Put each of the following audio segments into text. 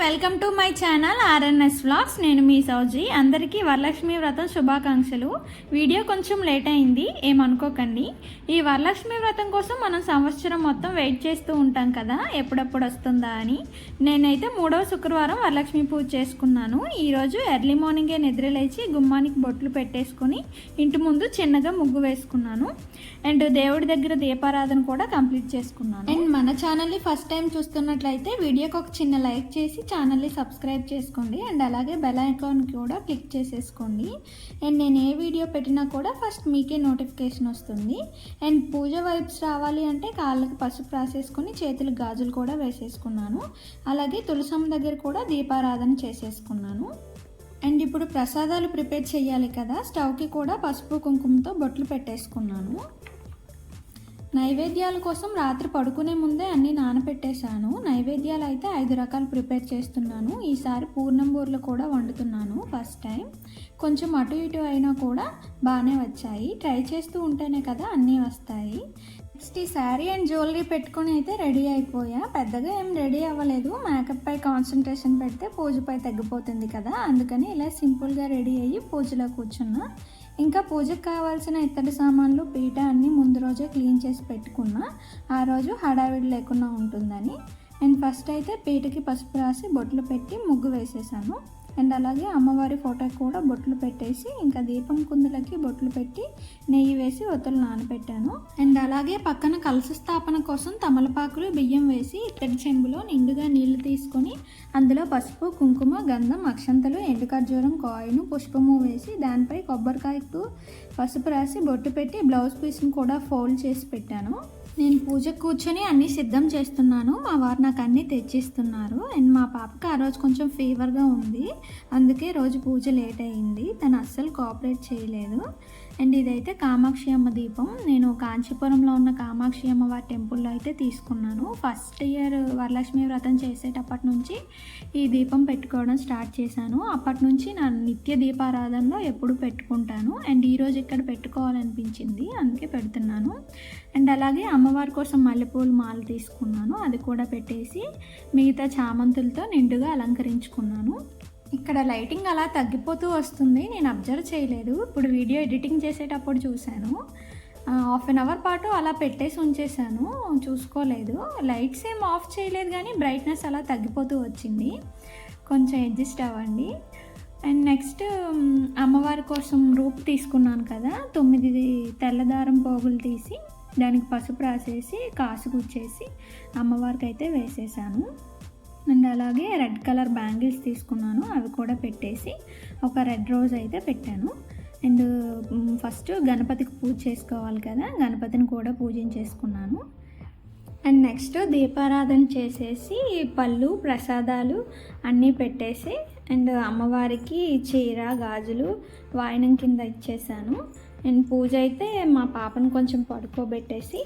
Welcome to my channel RNS vlogs. నేను మీ సౌజీ. అందరికీ వరలక్ష్మి వ్రతం శుభాకాంక్షలు. వీడియో కొంచెం లేట్ అయింది, ఏమనుకోకండి. ఈ వరలక్ష్మి వ్రతం కోసం మనం సంవత్సరం మొత్తం వెయిట్ చేస్తూ ఉంటాం కదా, ఎప్పుడప్పుడు వస్తుందా అని. నేనైతే 3వ శుక్రవారం వరలక్ష్మి పూజ చేసుకున్నాను. ఈరోజు ఎర్లీ మార్నింగే నిద్రలేచి గుమ్మానికి బొట్లు పెట్టేసుకొని ఇంటి ముందు చిన్నగా ముగ్గు వేసుకున్నాను. అండ్ దేవుడి దగ్గర దీపారాధన కూడా కంప్లీట్ చేసుకున్నాను. అండ్ మన ఛానల్ని ఫస్ట్ టైం చూస్తున్నట్లయితే వీడియోకి ఒక చిన్న లైక్ చేసి ఛానల్ని సబ్స్క్రైబ్ చేసుకోండి. అండ్ అలాగే బెల్ ఐకాన్ కూడా క్లిక్ చేసేసుకోండి. అండ్ నేను ఏ వీడియో పెట్టినా కూడా ఫస్ట్ మీకే నోటిఫికేషన్ వస్తుంది. అండ్ పూజ వైబ్స్ రావాలి అంటే కాళ్ళకి పసుపు రాసేసుకొని చేతులకు గాజులు కూడా వేసేసుకున్నాను. అలాగే తులసమ్మ దగ్గర కూడా దీపారాధన చేసేసుకున్నాను. అండ్ ఇప్పుడు ప్రసాదాలు ప్రిపేర్ చేయాలి కదా, స్టవ్కి కూడా పసుపు కుంకుమతో బొట్లు పెట్టేసుకున్నాను. నైవేద్యాల కోసం రాత్రి పడుకునే ముందే అన్నీ నానబెట్టేశాను. నైవేద్యాలు అయితే 5 రకాలు ప్రిపేర్ చేస్తున్నాను. ఈసారి పూర్ణం బూరెలు కూడా వండుతున్నాను ఫస్ట్ టైం. కొంచెం అటు ఇటు అయినా కూడా బాగానే వచ్చాయి. ట్రై చేస్తూ ఉంటేనే కదా అన్నీ వస్తాయి. నెక్స్ట్ ఈ శారీ అండ్ జ్యువెలరీ పెట్టుకొని అయితే రెడీ అయిపోయా. పెద్దగా ఏం రెడీ అవ్వలేదు. మేకప్ పై కాన్సన్ట్రేషన్ పెడితే పూజపై తగ్గిపోతుంది కదా, అందుకని ఇలా సింపుల్గా రెడీ అయ్యి పూజలో కూర్చున్నా. ఇంకా పూజకు కావాల్సిన ఇత్తడి సామాన్లు, పీట అన్నీ ముందు రోజే క్లీన్ చేసి పెట్టుకున్నా, ఆ రోజు హడావిడి లేకుండా ఉంటుందని. అండ్ ఫస్ట్ అయితే పీటకి పసుపు రాసి బొట్లు పెట్టి ముగ్గు వేసేసాను. అండ్ అలాగే అమ్మవారి ఫోటోకి కూడా బొట్లు పెట్టేసి ఇంకా దీపం కుందులకి బొట్లు పెట్టి నెయ్యి వేసి ఒత్తులు నానబెట్టాను. అండ్ అలాగే పక్కన కలశ స్థాపన కోసం తమలపాకులు, బియ్యం వేసి ఇత్తడి చెంబులో నిండుగా నీళ్లు తీసుకొని అందులో పసుపు, కుంకుమ, గంధం, అక్షంతలు, ఎండు ఖర్జూరం, కాయిన్, పుష్పము వేసి దానిపై కొబ్బరికాయకు పసుపు రాసి బొట్టు పెట్టి బ్లౌజ్ పీస్ని కూడా ఫోల్డ్ చేసి పెట్టాను. నేను పూజకు కూర్చొని అన్నీ సిద్ధం చేస్తున్నాను. మా వారు నాకు అన్నీ తెచ్చిస్తున్నారు. అండ్ మా పాపకి ఆ రోజు కొంచెం ఫీవర్గా ఉంది, అందుకే రోజు పూజ లేట్ అయ్యింది. తను అస్సలు కోఆపరేట్ చేయలేదు. అండ్ ఇదైతే కామాక్షి అమ్మ దీపం. నేను కాంచీపురంలో ఉన్న కామాక్షి అమ్మవారి టెంపుల్లో అయితే తీసుకున్నాను. ఫస్ట్ ఇయర్ వరలక్ష్మి వ్రతం చేసేటప్పటి నుంచి ఈ దీపం పెట్టుకోవడం స్టార్ట్ చేశాను. అప్పటి నుంచి నా నిత్య దీపారాధనలో ఎప్పుడు పెట్టుకుంటాను. అండ్ ఈరోజు ఇక్కడ పెట్టుకోవాలనిపించింది, అందుకే పెడుతున్నాను. అండ్ అలాగే అమ్మవారి కోసం మల్లెపూలు మాల తీసుకున్నాను, అది కూడా పెట్టేసి మిగతా చామంతులతో నిండుగా అలంకరించుకున్నాను. ఇక్కడ లైటింగ్ అలా తగ్గిపోతూ వస్తుంది, నేను అబ్జర్వ్ చేయలేదు. ఇప్పుడు వీడియో ఎడిటింగ్ చేసేటప్పుడు చూశాను. హాఫ్ అన్ అవర్ పాటు అలా పెట్టేసి ఉంచేసాను, చూసుకోలేదు. లైట్స్ ఏం ఆఫ్ చేయలేదు కానీ బ్రైట్నెస్ అలా తగ్గిపోతూ వచ్చింది. కొంచెం అడ్జస్ట్ అవ్వండి. అండ్ నెక్స్ట్ అమ్మవారి కోసం రూపు తీసుకున్నాను కదా, 9 తెల్లదారం పోగులు తీసి దానికి పసుపు రాసేసి కాసు గుచ్చేసి అమ్మవారికి అయితే వేసేసాను. అండ్ అలాగే రెడ్ కలర్ బ్యాంగిల్స్ తీసుకున్నాను, అవి కూడా పెట్టేసి ఒక రెడ్ రోజ్ అయితే పెట్టాను. అండ్ ఫస్ట్ గణపతికి పూజ చేసుకోవాలి కదా, గణపతిని కూడా పూజించేసుకున్నాను. అండ్ నెక్స్ట్ దీపారాధన చేసేసి పళ్ళు, ప్రసాదాలు అన్నీ పెట్టేసి అండ్ అమ్మవారికి చీర, గాజులు వాయనం కింద ఇచ్చేసాను. అండ్ పూజ అయితే మా పాపను కొంచెం పడుకోబెట్టేసి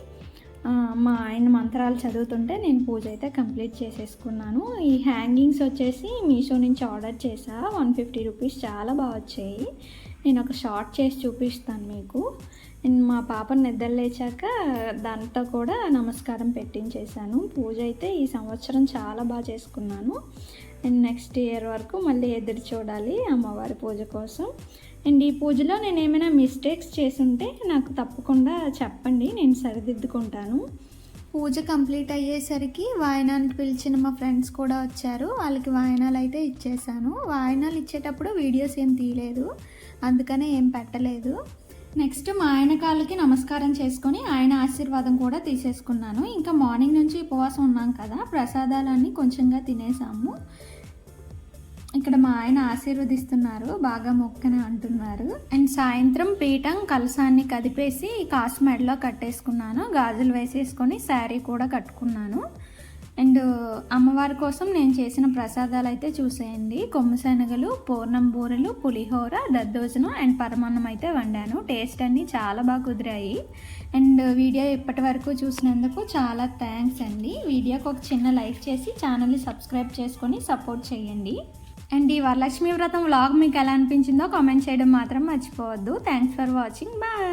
మా ఆయన మంత్రాలు చదువుతుంటే నేను పూజ అయితే కంప్లీట్ చేసేసుకున్నాను. ఈ హ్యాంగింగ్స్ వచ్చేసి మీషో నుంచి ఆర్డర్ చేసా, 150 రూపీస్, చాలా బాగా వచ్చాయి. నేను ఒక షార్ట్ చేసి చూపిస్తాను మీకు. అండ్ మా పాపను నిద్రలేచాక దాంతో కూడా నమస్కారం పెట్టించేసాను. పూజ అయితే ఈ సంవత్సరం చాలా బాగా చేసుకున్నాను. అండ్ నెక్స్ట్ ఇయర్ వరకు మళ్ళీ ఎదురు చూడాలి అమ్మవారి పూజ కోసం. అండ్ ఈ పూజలో నేను ఏమైనా మిస్టేక్స్ చేసుంటే నాకు తప్పకుండా చెప్పండి, నేను సరిదిద్దుకుంటాను. పూజ కంప్లీట్ అయ్యేసరికి వాయనానికి పిలిచిన మా ఫ్రెండ్స్ కూడా వచ్చారు. వాళ్ళకి వాయనాలు అయితే ఇచ్చేసాను. వాయనాలు ఇచ్చేటప్పుడు వీడియోస్ ఏం తీయలేదు, అందుకనే ఏం పెట్టలేదు. నెక్స్ట్ మా ఆయన కాళ్ళకి నమస్కారం చేసుకొని ఆయన ఆశీర్వాదం కూడా తీసేసుకున్నాను. ఇంకా మార్నింగ్ నుంచి ఉపవాసం ఉన్నాం కదా, ప్రసాదాలన్నీ కొంచెంగా తినేసాము. ఇక్కడ మా ఆయన ఆశీర్వదిస్తున్నారు, బాగా మొక్కని అంటున్నారు. అండ్ సాయంత్రం పీఠం కలసాన్ని కదిపేసి కాసు మెడలో కట్టేసుకున్నాను, గాజులు వేసేసుకొని శారీ కూడా కట్టుకున్నాను. అండ్ అమ్మవారి కోసం నేను చేసిన ప్రసాదాలు అయితే చూసేయండి. కొమ్ము శనగలు, పూర్ణం బూరెలు, పులిహోర, దద్దోజనం అండ్ పరమాన్నం అయితే వండాను. టేస్ట్ అన్నీ చాలా బాగా కుదిరాయి. అండ్ వీడియో ఇప్పటి వరకు చూసినందుకు చాలా థ్యాంక్స్ అండి. వీడియోకి ఒక చిన్న లైక్ చేసి ఛానల్ని సబ్స్క్రైబ్ చేసుకొని సపోర్ట్ చేయండి. అండ్ ఈ వరలక్ష్మి వ్రతం వ్లాగ్ మీకు ఎలా అనిపించిందో కామెంట్ చేయడం మాత్రం మర్చిపోవద్దు. Thanks for watching, bye.